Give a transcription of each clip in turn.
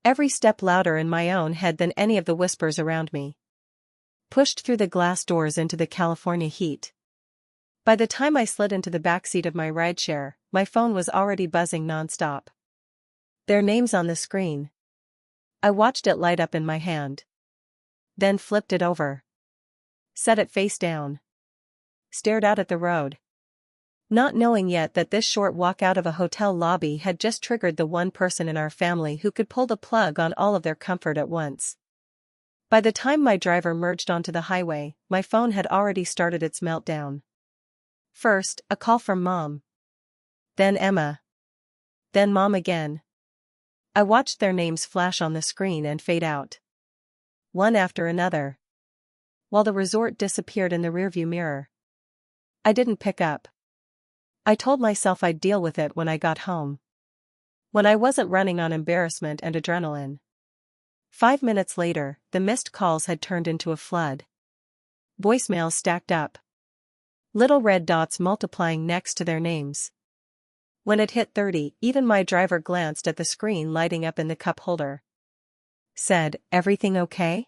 every step louder in my own head than any of the whispers around me. Pushed through the glass doors into the California heat. By the time I slid into the backseat of my rideshare, my phone was already buzzing nonstop. Their names on the screen. I watched it light up in my hand. Then flipped it over. Set it face down. Stared out at the road. Not knowing yet that this short walk out of a hotel lobby had just triggered the one person in our family who could pull the plug on all of their comfort at once. By the time my driver merged onto the highway, my phone had already started its meltdown. First, a call from Mom. Then Emma. Then Mom again. I watched their names flash on the screen and fade out. One after another. While the resort disappeared in the rearview mirror. I didn't pick up. I told myself I'd deal with it when I got home. When I wasn't running on embarrassment and adrenaline. 5 minutes later, the missed calls had turned into a flood. Voicemails stacked up. Little red dots multiplying next to their names. When it hit 30, even my driver glanced at the screen lighting up in the cup holder. Said, "Everything okay?"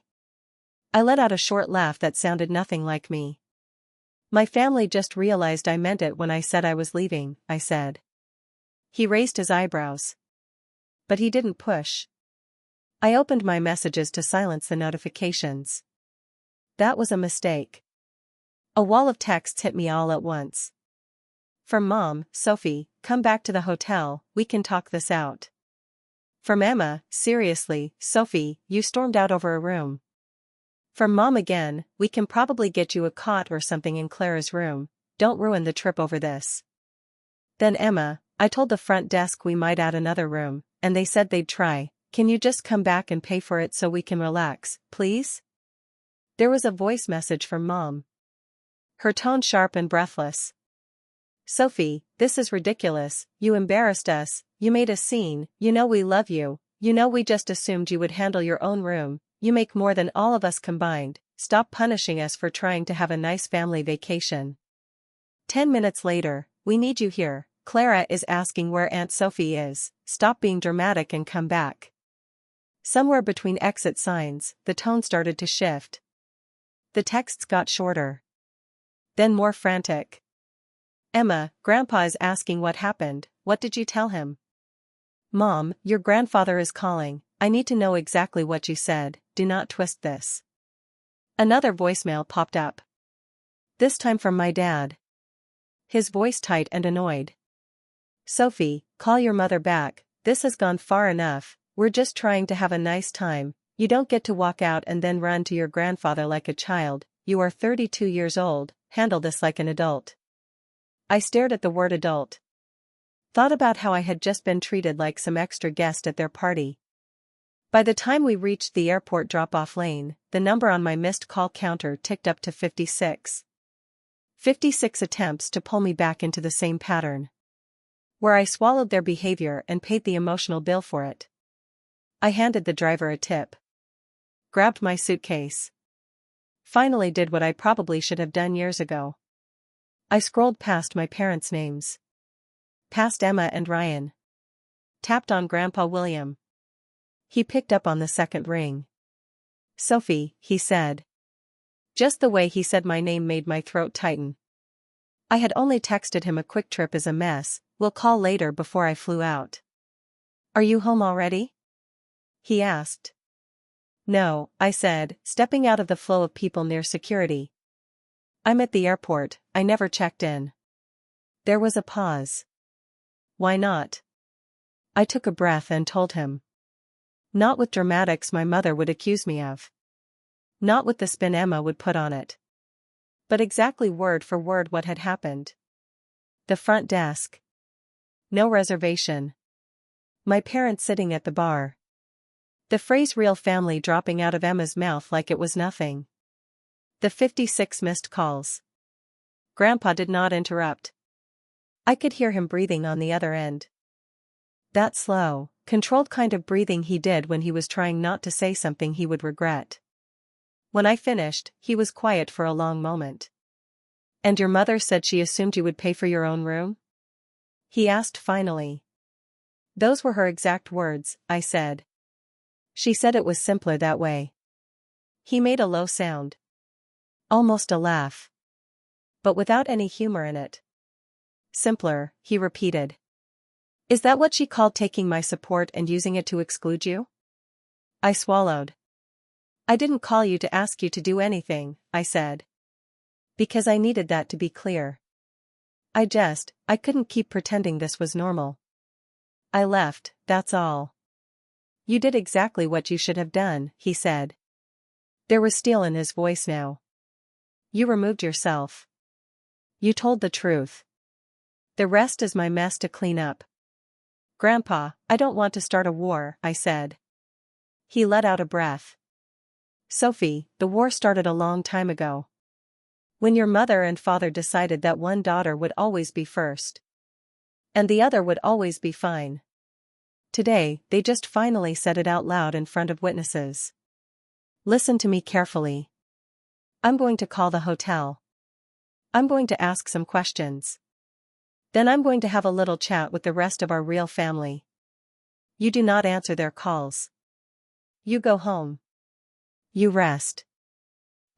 I let out a short laugh that sounded nothing like me. "My family just realized I meant it when I said I was leaving," I said. He raised his eyebrows. But he didn't push. I opened my messages to silence the notifications. That was a mistake. A wall of texts hit me all at once. From Mom, "Sophie, come back to the hotel, we can talk this out." From Emma, "Seriously, Sophie, you stormed out over a room." From Mom again, "We can probably get you a cot or something in Clara's room, don't ruin the trip over this." Then Emma, "I told the front desk we might add another room, and they said they'd try, can you just come back and pay for it so we can relax, please?" There was a voice message from Mom. Her tone sharp and breathless. "Sophie, this is ridiculous, you embarrassed us, you made a scene, you know we love you, you know we just assumed you would handle your own room, you make more than all of us combined, stop punishing us for trying to have a nice family vacation." 10 minutes later, "We need you here, Clara is asking where Aunt Sophie is, stop being dramatic and come back." Somewhere between exit signs, the tone started to shift. The texts got shorter. Then more frantic. "Emma, Grandpa is asking what happened, what did you tell him?" "Mom, your grandfather is calling, I need to know exactly what you said, do not twist this." Another voicemail popped up. This time from my dad. His voice tight and annoyed. "Sophie, call your mother back, this has gone far enough, we're just trying to have a nice time, you don't get to walk out and then run to your grandfather like a child, you are 32 years old, handle this like an adult." I stared at the word adult. Thought about how I had just been treated like some extra guest at their party. By the time we reached the airport drop-off lane, the number on my missed call counter ticked up to 56. 56 attempts to pull me back into the same pattern. Where I swallowed their behavior and paid the emotional bill for it. I handed the driver a tip. Grabbed my suitcase. Finally did what I probably should have done years ago. I scrolled past my parents' names. Past Emma and Ryan. Tapped on Grandpa William. He picked up on the second ring. "Sophie," he said. Just the way he said my name made my throat tighten. I had only texted him a quick trip is a mess, we'll call later before I flew out. "Are you home already?" he asked. "No," I said, stepping out of the flow of people near security. "I'm at the airport, I never checked in." There was a pause. "Why not?" I took a breath and told him. Not with dramatics my mother would accuse me of. Not with the spin Emma would put on it. But exactly word for word what had happened. The front desk. No reservation. My parents sitting at the bar. The phrase real family dropping out of Emma's mouth like it was nothing. The 56 missed calls. Grandpa did not interrupt. I could hear him breathing on the other end. That slow, controlled kind of breathing he did when he was trying not to say something he would regret. When I finished, he was quiet for a long moment. "And your mother said she assumed you would pay for your own room?" he asked finally. "Those were her exact words," I said. She said it was simpler that way. He made a low sound. Almost a laugh. But without any humor in it. Simpler, he repeated. Is that what she called taking my support and using it to exclude you? I swallowed. I didn't call you to ask you to do anything, I said. Because I needed that to be clear. I couldn't keep pretending this was normal. I left, that's all. You did exactly what you should have done, he said. There was steel in his voice now. You removed yourself. You told the truth. The rest is my mess to clean up. Grandpa, I don't want to start a war, I said. He let out a breath. Sophie, the war started a long time ago. When your mother and father decided that one daughter would always be first. And the other would always be fine. Today, they just finally said it out loud in front of witnesses. Listen to me carefully. I'm going to call the hotel. I'm going to ask some questions. Then I'm going to have a little chat with the rest of our real family. You do not answer their calls. You go home. You rest.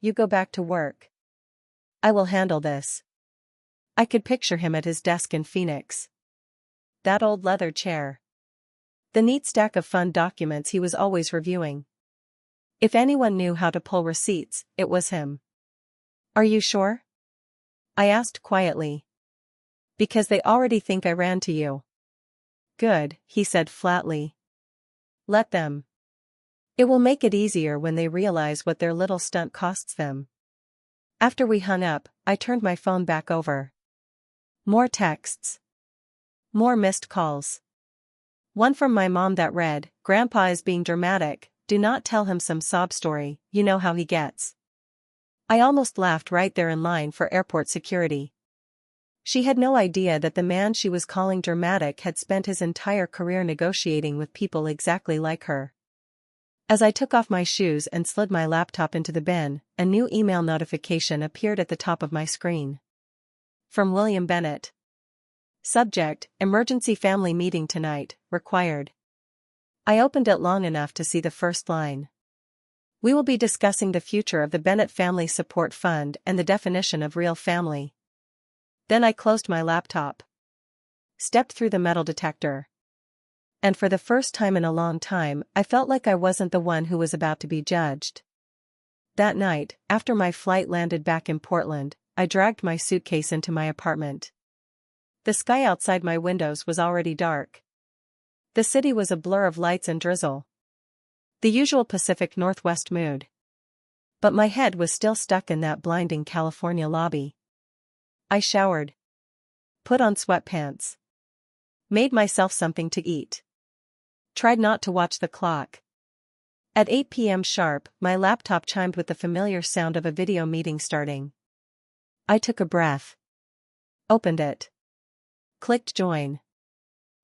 You go back to work. I will handle this. I could picture him at his desk in Phoenix. That old leather chair. The neat stack of fund documents he was always reviewing. If anyone knew how to pull receipts, it was him. Are you sure? I asked quietly. Because they already think I ran to you. Good, he said flatly. Let them. It will make it easier when they realize what their little stunt costs them. After we hung up, I turned my phone back over. More texts. More missed calls. One from my mom that read, Grandpa is being dramatic, do not tell him some sob story, you know how he gets. I almost laughed right there in line for airport security. She had no idea that the man she was calling dramatic had spent his entire career negotiating with people exactly like her. As I took off my shoes and slid my laptop into the bin, a new email notification appeared at the top of my screen. From William Bennett. Subject, Emergency Family Meeting Tonight, Required. I opened it long enough to see the first line. We will be discussing the future of the Bennett Family Support Fund and the definition of real family. Then I closed my laptop. Stepped through the metal detector. And for the first time in a long time, I felt like I wasn't the one who was about to be judged. That night, after my flight landed back in Portland, I dragged my suitcase into my apartment. The sky outside my windows was already dark. The city was a blur of lights and drizzle. The usual Pacific Northwest mood. But my head was still stuck in that blinding California lobby. I showered. Put on sweatpants. Made myself something to eat. Tried not to watch the clock. At 8 p.m. sharp, my laptop chimed with the familiar sound of a video meeting starting. I took a breath. Opened it. Clicked join.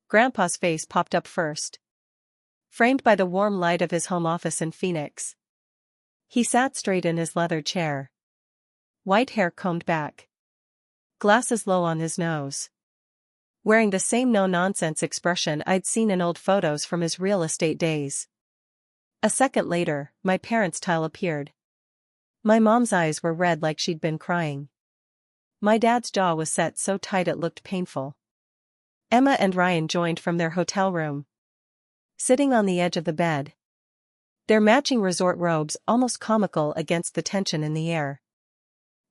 Grandpa's face popped up first. Framed by the warm light of his home office in Phoenix. He sat straight in his leather chair. White hair combed back. Glasses low on his nose. Wearing the same no-nonsense expression I'd seen in old photos from his real estate days. A second later, my parents' tile appeared. My mom's eyes were red like she'd been crying. My dad's jaw was set so tight it looked painful. Emma and Ryan joined from their hotel room. Sitting on the edge of the bed. Their matching resort robes almost comical against the tension in the air.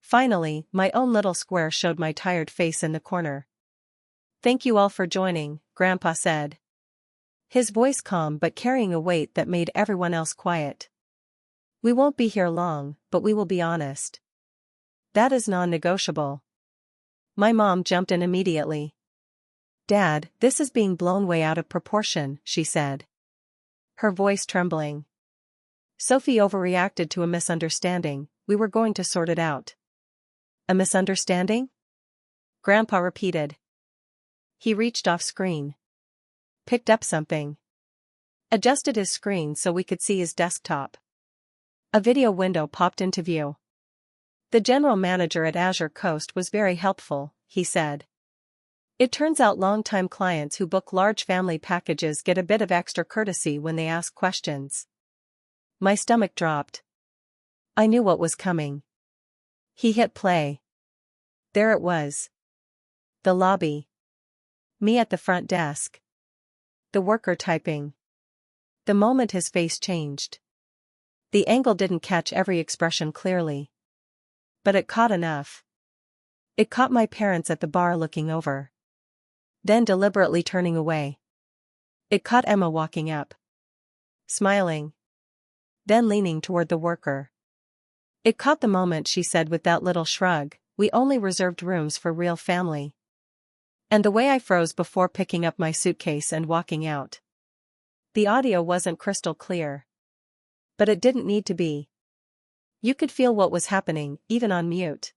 Finally, my own little square showed my tired face in the corner. Thank you all for joining, Grandpa said. His voice calm but carrying a weight that made everyone else quiet. We won't be here long, but we will be honest. That is non-negotiable. My mom jumped in immediately. Dad, this is being blown way out of proportion, she said. Her voice trembling. Sophie overreacted to a misunderstanding, we were going to sort it out. A misunderstanding? Grandpa repeated. He reached off screen. Picked up something. Adjusted his screen so we could see his desktop. A video window popped into view. The general manager at Azure Coast was very helpful, he said. It turns out long-time clients who book large family packages get a bit of extra courtesy when they ask questions. My stomach dropped. I knew what was coming. He hit play. There it was. The lobby. Me at the front desk. The worker typing. The moment his face changed. The angle didn't catch every expression clearly. But it caught enough. It caught my parents at the bar looking over. Then deliberately turning away. It caught Emma walking up. Smiling. Then leaning toward the worker. It caught the moment she said with that little shrug, "We only reserved rooms for real family." And the way I froze before picking up my suitcase and walking out. The audio wasn't crystal clear. But it didn't need to be. You could feel what was happening, even on mute.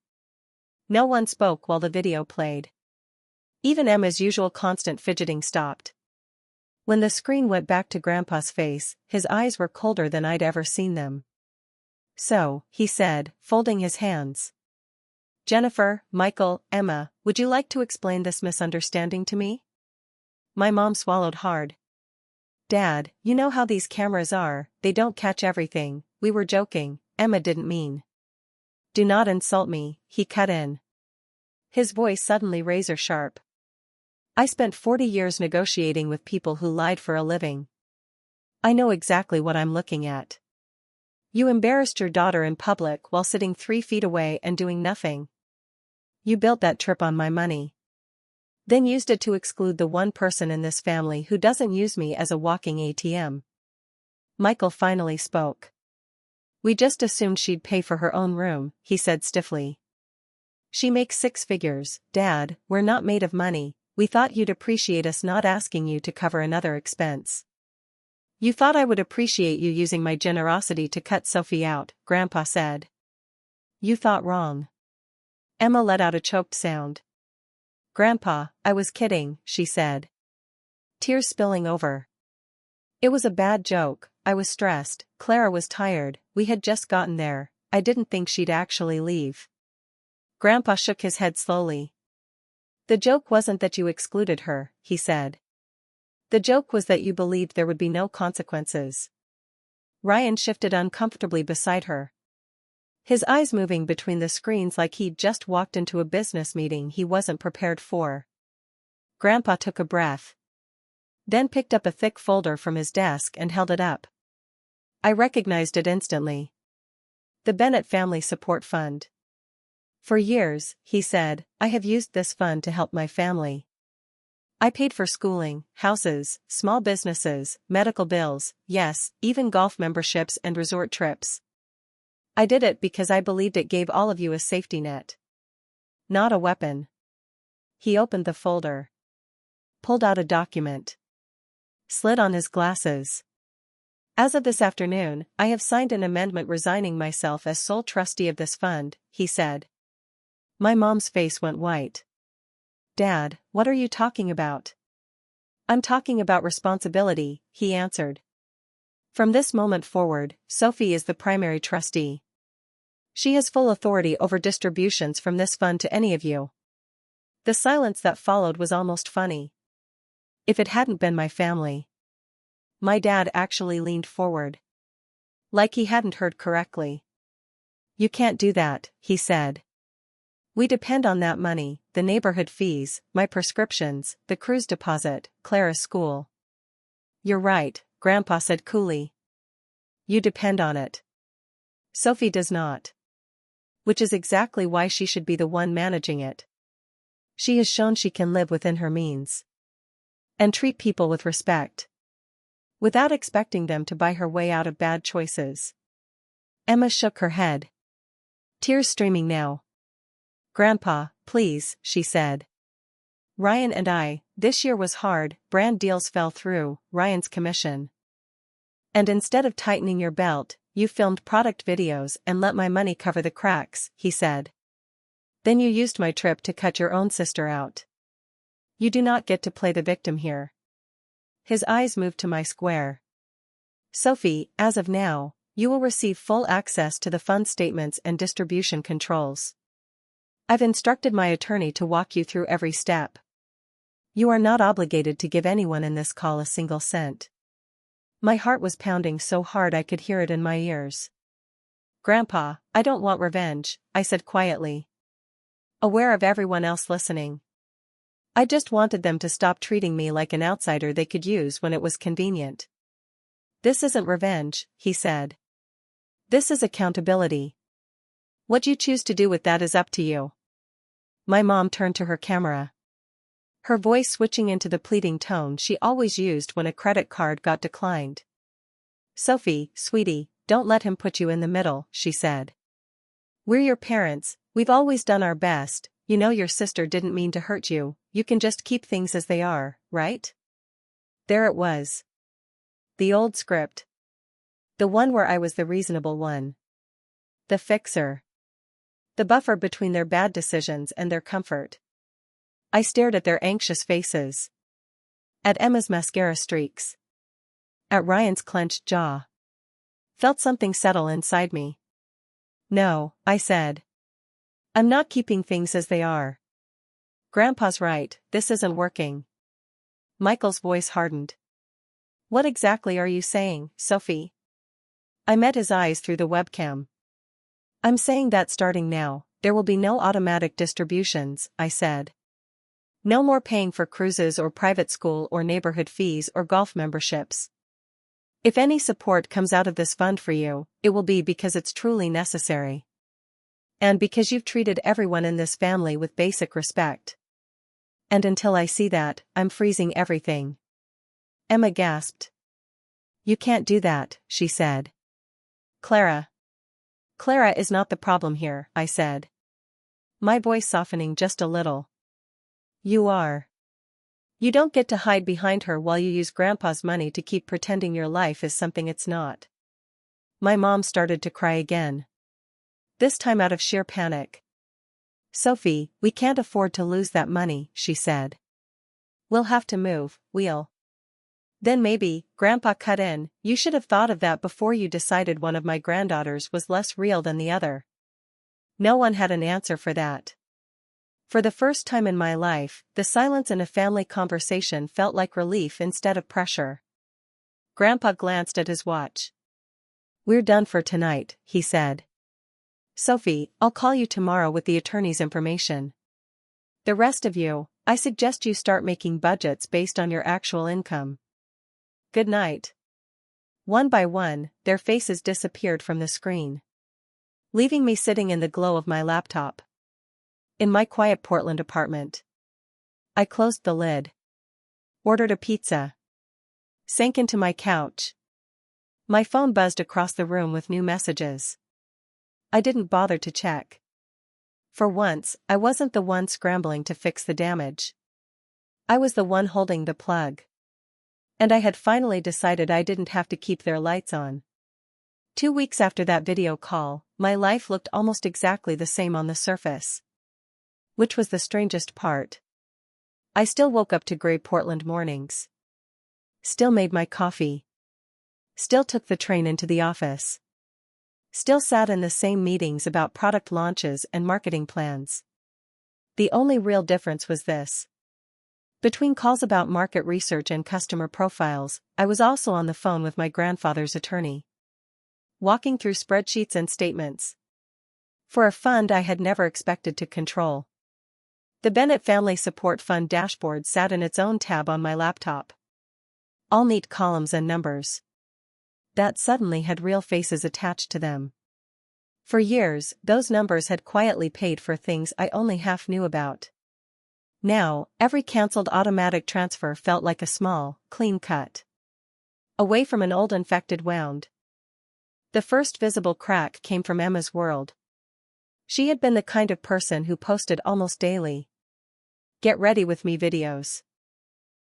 No one spoke while the video played. Even Emma's usual constant fidgeting stopped. When the screen went back to Grandpa's face, his eyes were colder than I'd ever seen them. "So," he said, folding his hands. "Jennifer, Michael, Emma, would you like to explain this misunderstanding to me?" My mom swallowed hard. "Dad, you know how these cameras are, they don't catch everything, we were joking, Emma didn't mean." "Do not insult me," he cut in. His voice suddenly razor sharp. "I spent 40 years negotiating with people who lied for a living. I know exactly what I'm looking at. You embarrassed your daughter in public while sitting 3 feet away and doing nothing. You built that trip on my money. Then used it to exclude the one person in this family who doesn't use me as a walking ATM." Michael finally spoke. "We just assumed she'd pay for her own room," he said stiffly. "She makes 6 figures, Dad, we're not made of money, we thought you'd appreciate us not asking you to cover another expense." "You thought I would appreciate you using my generosity to cut Sophie out," Grandpa said. "You thought wrong." Emma let out a choked sound. "Grandpa, I was kidding," she said. Tears spilling over. "It was a bad joke, I was stressed, Clara was tired, we had just gotten there, I didn't think she'd actually leave." Grandpa shook his head slowly. "The joke wasn't that you excluded her," he said. "The joke was that you believed there would be no consequences." Ryan shifted uncomfortably beside her. His eyes moving between the screens like he'd just walked into a business meeting he wasn't prepared for. Grandpa took a breath. Then picked up a thick folder from his desk and held it up. I recognized it instantly. The Bennett Family Support Fund. "For years," he said, "I have used this fund to help my family. I paid for schooling, houses, small businesses, medical bills, yes, even golf memberships and resort trips. I did it because I believed it gave all of you a safety net. Not a weapon." He opened the folder. Pulled out a document. Slid on his glasses. "As of this afternoon, I have signed an amendment resigning myself as sole trustee of this fund," he said. My mom's face went white. "Dad, what are you talking about?" "I'm talking about responsibility," he answered. "From this moment forward, Sophie is the primary trustee. She has full authority over distributions from this fund to any of you." The silence that followed was almost funny. If it hadn't been my family. My dad actually leaned forward. Like he hadn't heard correctly. "You can't do that," he said. "We depend on that money, the neighborhood fees, my prescriptions, the cruise deposit, Clara's school." "You're right," Grandpa said coolly. "You depend on it. Sophie does not. Which is exactly why she should be the one managing it. She has shown she can live within her means. And treat people with respect. Without expecting them to buy her way out of bad choices." Emma shook her head. Tears streaming now. "Grandpa, please," she said. "Ryan and this year was hard, brand deals fell through, Ryan's commission. And instead of tightening your belt, you filmed product videos and let my money cover the cracks," he said. "Then you used my trip to cut your own sister out. You do not get to play the victim here." His eyes moved to my square. "Sophie, as of now, you will receive full access to the fund statements and distribution controls. I've instructed my attorney to walk you through every step. You are not obligated to give anyone in this call a single cent. My heart was pounding so hard I could hear it in my ears. "Grandpa, I don't want revenge," I said quietly, aware of everyone else listening. I just wanted them to stop treating me like an outsider they could use when it was convenient. "This isn't revenge," he said. "This is accountability. What you choose to do with that is up to you." My mom turned to her camera, her voice switching into the pleading tone she always used when a credit card got declined. "Sophie, sweetie, don't let him put you in the middle," she said. "We're your parents, we've always done our best, you know your sister didn't mean to hurt you, you can just keep things as they are, right?" There it was. The old script. The one where I was the reasonable one. The fixer. The buffer between their bad decisions and their comfort. I stared at their anxious faces. At Emma's mascara streaks. At Ryan's clenched jaw. Felt something settle inside me. "No," I said. "I'm not keeping things as they are. Grandpa's right, this isn't working." Michael's voice hardened. "What exactly are you saying, Sophie?" I met his eyes through the webcam. "I'm saying that starting now, there will be no automatic distributions," I said. "No more paying for cruises or private school or neighborhood fees or golf memberships. If any support comes out of this fund for you, it will be because it's truly necessary. And because you've treated everyone in this family with basic respect. And until I see that, I'm freezing everything." Emma gasped. "You can't do that," she said. "Clara. Clara is not the problem here," I said, my voice softening just a little. "You are. You don't get to hide behind her while you use Grandpa's money to keep pretending your life is something it's not." My mom started to cry again. This time out of sheer panic. "Sophie, we can't afford to lose that money," she said. "We'll have to move, we'll." "Then maybe," Grandpa cut in, "you should have thought of that before you decided one of my granddaughters was less real than the other." No one had an answer for that. For the first time in my life, the silence in a family conversation felt like relief instead of pressure. Grandpa glanced at his watch. "We're done for tonight," he said. "Sophie, I'll call you tomorrow with the attorney's information. The rest of you, I suggest you start making budgets based on your actual income. Good night." One by one, their faces disappeared from the screen, leaving me sitting in the glow of my laptop. In my quiet Portland apartment. I closed the lid. Ordered a pizza. Sank into my couch. My phone buzzed across the room with new messages. I didn't bother to check. For once, I wasn't the one scrambling to fix the damage. I was the one holding the plug. And I had finally decided I didn't have to keep their lights on. 2 weeks after that video call, my life looked almost exactly the same on the surface. Which was the strangest part. I still woke up to gray Portland mornings. Still made my coffee. Still took the train into the office. Still sat in the same meetings about product launches and marketing plans. The only real difference was this. Between calls about market research and customer profiles, I was also on the phone with my grandfather's attorney. Walking through spreadsheets and statements. For a fund I had never expected to control. The Bennett Family Support Fund dashboard sat in its own tab on my laptop. All neat columns and numbers. That suddenly had real faces attached to them. For years, those numbers had quietly paid for things I only half knew about. Now, every cancelled automatic transfer felt like a small, clean cut. Away from an old infected wound. The first visible crack came from Emma's world. She had been the kind of person who posted almost daily. Get ready with me videos.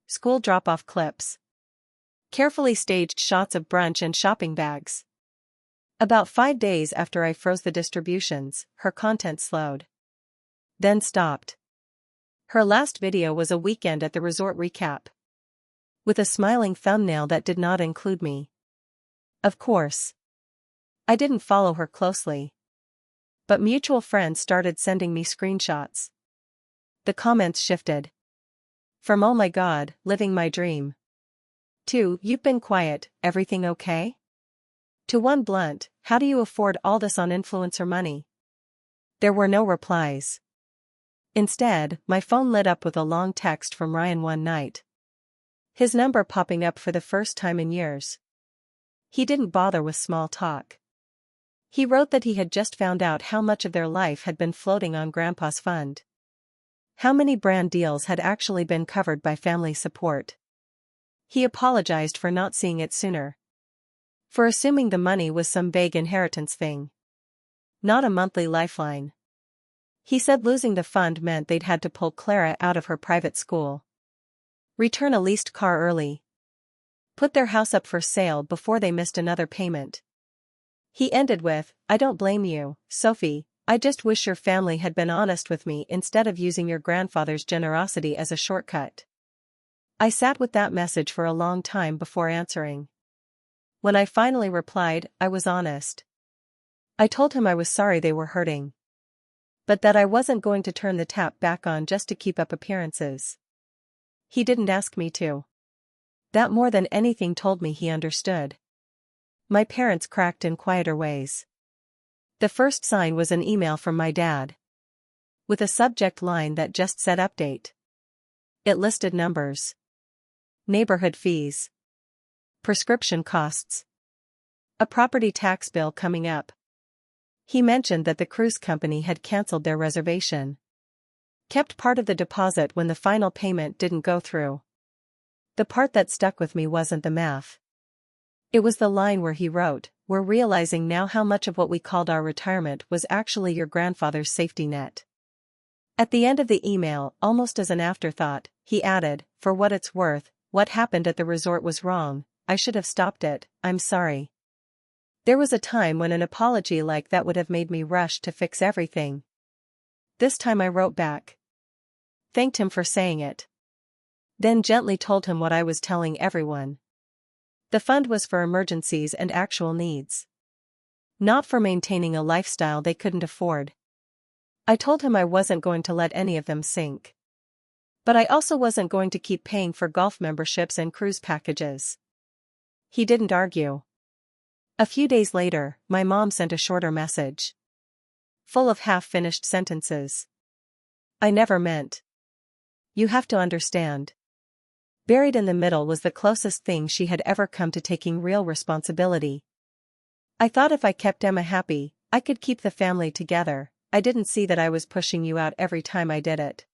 School drop-off clips. Carefully staged shots of brunch and shopping bags. About 5 days after I froze the distributions, her content slowed. Then stopped. Her last video was a weekend at the resort recap. With a smiling thumbnail that did not include me. Of course. I didn't follow her closely. But mutual friends started sending me screenshots. The comments shifted. From "Oh my God, living my dream," 2. You've been quiet, everything okay? To 1. Blunt, how do you afford all this on influencer money? There were no replies. Instead, my phone lit up with a long text from Ryan one night. His number popping up for the first time in years. He didn't bother with small talk. He wrote that he had just found out how much of their life had been floating on Grandpa's fund. How many brand deals had actually been covered by family support. He apologized for not seeing it sooner. For assuming the money was some vague inheritance thing. Not a monthly lifeline. He said losing the fund meant they'd had to pull Clara out of her private school. Return a leased car early. Put their house up for sale before they missed another payment. He ended with, I don't blame you, Sophie, I just wish your family had been honest with me instead of using your grandfather's generosity as a shortcut. I sat with that message for a long time before answering. When I finally replied, I was honest. I told him I was sorry they were hurting. But that I wasn't going to turn the tap back on just to keep up appearances. He didn't ask me to. That more than anything told me he understood. My parents cracked in quieter ways. The first sign was an email from my dad. With a subject line that just said update. It listed numbers. Neighborhood fees. Prescription costs. A property tax bill coming up. He mentioned that the cruise company had canceled their reservation. Kept part of the deposit when the final payment didn't go through. The part that stuck with me wasn't the math. It was the line where he wrote, we're realizing now how much of what we called our retirement was actually your grandfather's safety net. At the end of the email, almost as an afterthought, he added, for what it's worth, what happened at the resort was wrong, I should have stopped it, I'm sorry. There was a time when an apology like that would have made me rush to fix everything. This time I wrote back. Thanked him for saying it. Then gently told him what I was telling everyone. The fund was for emergencies and actual needs. Not for maintaining a lifestyle they couldn't afford. I told him I wasn't going to let any of them sink. But I also wasn't going to keep paying for golf memberships and cruise packages. He didn't argue. A few days later, my mom sent a shorter message. Full of half-finished sentences. I never meant. You have to understand. Buried in the middle was the closest thing she had ever come to taking real responsibility. I thought if I kept Emma happy, I could keep the family together. I didn't see that I was pushing you out every time I did it.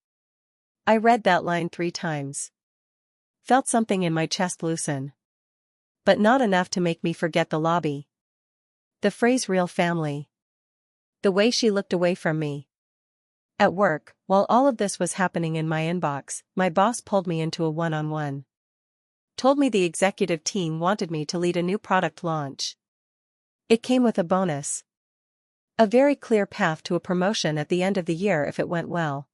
I read that line 3 times. Felt something in my chest loosen. But not enough to make me forget the lobby. The phrase real family. The way she looked away from me. At work, while all of this was happening in my inbox, my boss pulled me into a one-on-one. Told me the executive team wanted me to lead a new product launch. It came with a bonus. A very clear path to a promotion at the end of the year if it went well.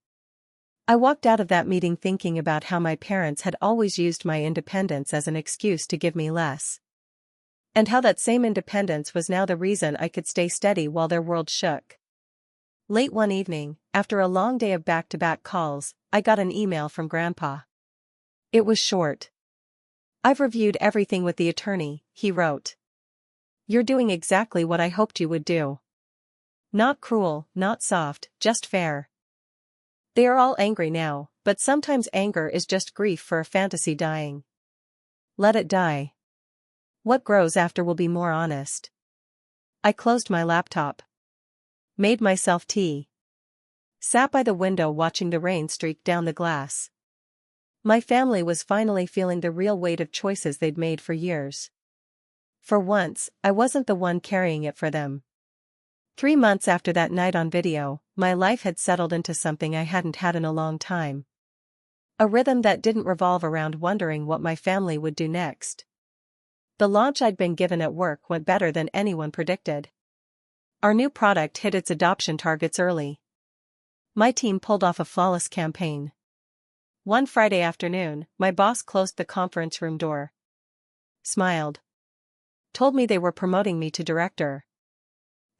I walked out of that meeting thinking about how my parents had always used my independence as an excuse to give me less. And how that same independence was now the reason I could stay steady while their world shook. Late one evening, after a long day of back-to-back calls, I got an email from Grandpa. It was short. I've reviewed everything with the attorney, he wrote. You're doing exactly what I hoped you would do. Not cruel, not soft, just fair. They are all angry now, but sometimes anger is just grief for a fantasy dying. Let it die. What grows after will be more honest. I closed my laptop. Made myself tea. Sat by the window watching the rain streak down the glass. My family was finally feeling the real weight of choices they'd made for years. For once, I wasn't the one carrying it for them. 3 months after that night on video, my life had settled into something I hadn't had in a long time. A rhythm that didn't revolve around wondering what my family would do next. The launch I'd been given at work went better than anyone predicted. Our new product hit its adoption targets early. My team pulled off a flawless campaign. One Friday afternoon, my boss closed the conference room door. Smiled. Told me they were promoting me to director.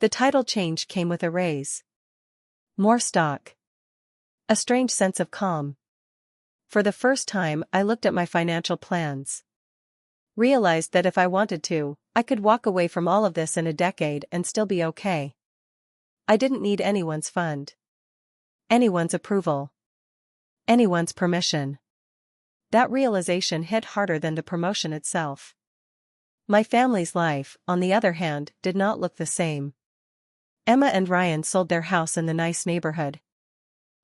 The title change came with a raise. More stock. A strange sense of calm. For the first time, I looked at my financial plans. Realized that if I wanted to, I could walk away from all of this in a decade and still be okay. I didn't need anyone's fund. Anyone's approval. Anyone's permission. That realization hit harder than the promotion itself. My family's life, on the other hand, did not look the same. Emma and Ryan sold their house in the nice neighborhood.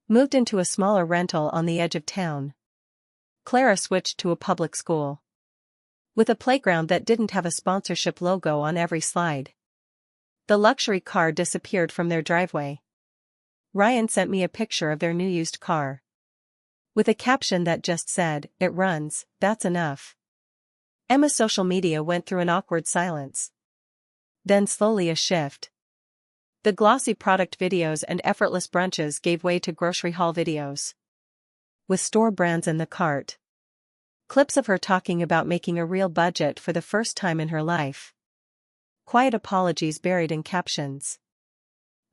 Moved into a smaller rental on the edge of town. Clara switched to a public school. With a playground that didn't have a sponsorship logo on every slide. The luxury car disappeared from their driveway. Ryan sent me a picture of their new used car. With a caption that just said, "It runs, that's enough." Emma's social media went through an awkward silence. Then slowly a shift. The glossy product videos and effortless brunches gave way to grocery haul videos. With store brands in the cart. Clips of her talking about making a real budget for the first time in her life. Quiet apologies buried in captions.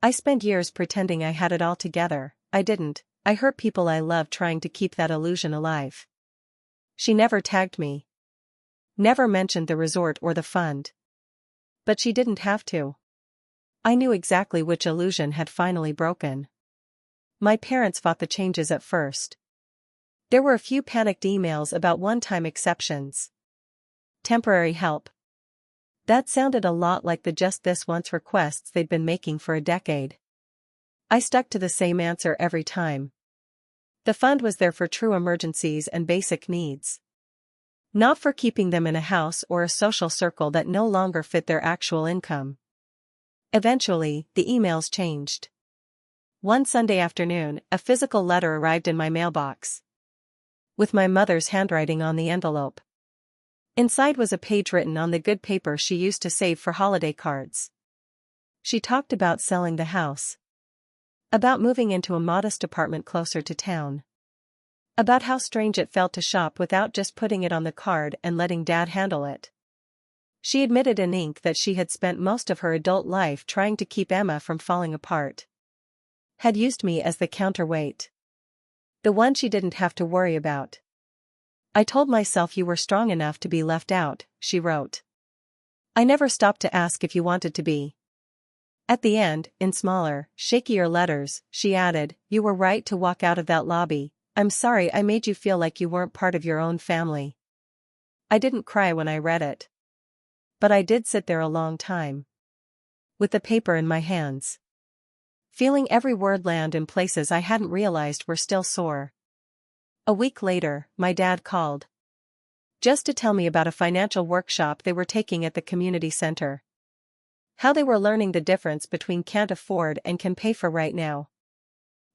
I spent years pretending I had it all together. I didn't. I hurt people I love trying to keep that illusion alive. She never tagged me. Never mentioned the resort or the fund. But she didn't have to. I knew exactly which illusion had finally broken. My parents fought the changes at first. There were a few panicked emails about one-time exceptions. Temporary help. That sounded a lot like the just this once requests they'd been making for a decade. I stuck to the same answer every time. The fund was there for true emergencies and basic needs. Not for keeping them in a house or a social circle that no longer fit their actual income. Eventually, the emails changed. One Sunday afternoon, a physical letter arrived in my mailbox. With my mother's handwriting on the envelope. Inside was a page written on the good paper she used to save for holiday cards. She talked about selling the house. About moving into a modest apartment closer to town. About how strange it felt to shop without just putting it on the card and letting Dad handle it. She admitted in ink that she had spent most of her adult life trying to keep Emma from falling apart. Had used me as the counterweight. The one she didn't have to worry about. I told myself you were strong enough to be left out, she wrote. I never stopped to ask if you wanted to be. At the end, in smaller, shakier letters, she added, you were right to walk out of that lobby. I'm sorry I made you feel like you weren't part of your own family. I didn't cry when I read it. But I did sit there a long time. With the paper in my hands. Feeling every word land in places I hadn't realized were still sore. A week later, my dad called. Just to tell me about a financial workshop they were taking at the community center. How they were learning the difference between can't afford and can pay for right now.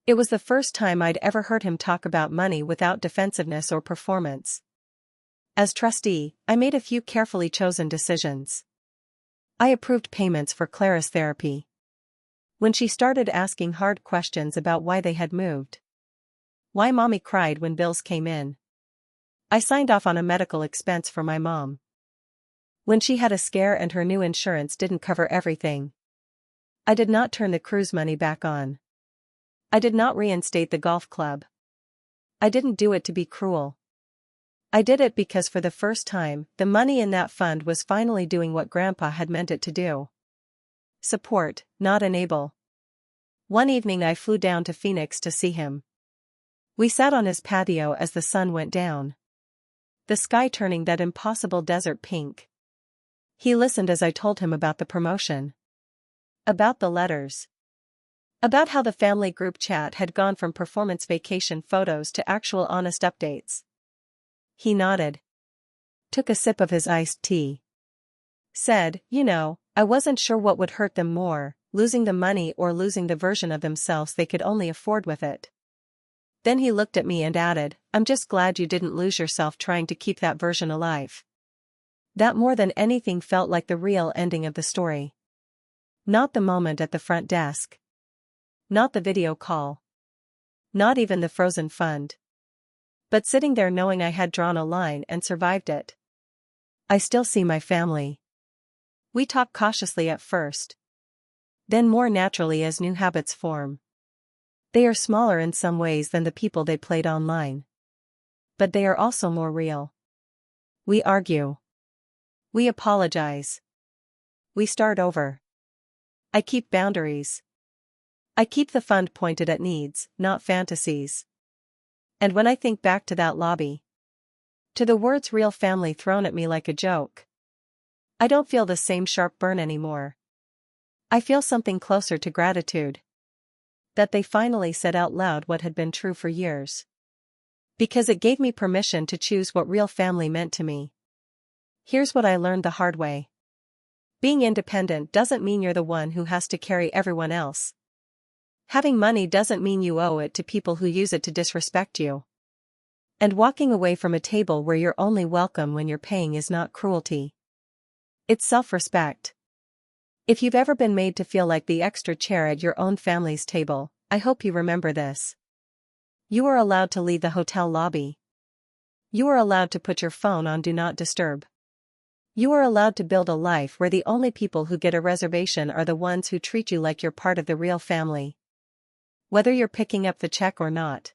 It was the first time I'd ever heard him talk about money without defensiveness or performance. As trustee, I made a few carefully chosen decisions. I approved payments for Clara's therapy. When she started asking hard questions about why they had moved. Why Mommy cried when bills came in. I signed off on a medical expense for my mom. When she had a scare and her new insurance didn't cover everything. I did not turn the cruise money back on. I did not reinstate the golf club. I didn't do it to be cruel. I did it because for the first time, the money in that fund was finally doing what Grandpa had meant it to do. Support, not enable. One evening I flew down to Phoenix to see him. We sat on his patio as the sun went down. The sky turning that impossible desert pink. He listened as I told him about the promotion. About the letters. About how the family group chat had gone from performance vacation photos to actual honest updates. He nodded. Took a sip of his iced tea. Said, I wasn't sure what would hurt them more, losing the money or losing the version of themselves they could only afford with it. Then he looked at me and added, I'm just glad you didn't lose yourself trying to keep that version alive. That more than anything felt like the real ending of the story. Not the moment at the front desk. Not the video call. Not even the frozen fund. But sitting there knowing I had drawn a line and survived it. I still see my family. We talk cautiously at first. Then more naturally as new habits form. They are smaller in some ways than the people they played online. But they are also more real. We argue. We apologize. We start over. I keep boundaries. I keep the fund pointed at needs, not fantasies. And when I think back to that lobby, to the words real family thrown at me like a joke, I don't feel the same sharp burn anymore. I feel something closer to gratitude. That they finally said out loud what had been true for years. Because it gave me permission to choose what real family meant to me. Here's what I learned the hard way. Being independent doesn't mean you're the one who has to carry everyone else. Having money doesn't mean you owe it to people who use it to disrespect you. And walking away from a table where you're only welcome when you're paying is not cruelty. It's self-respect. If you've ever been made to feel like the extra chair at your own family's table, I hope you remember this. You are allowed to leave the hotel lobby. You are allowed to put your phone on Do Not Disturb. You are allowed to build a life where the only people who get a reservation are the ones who treat you like you're part of the real family. Whether you're picking up the check or not.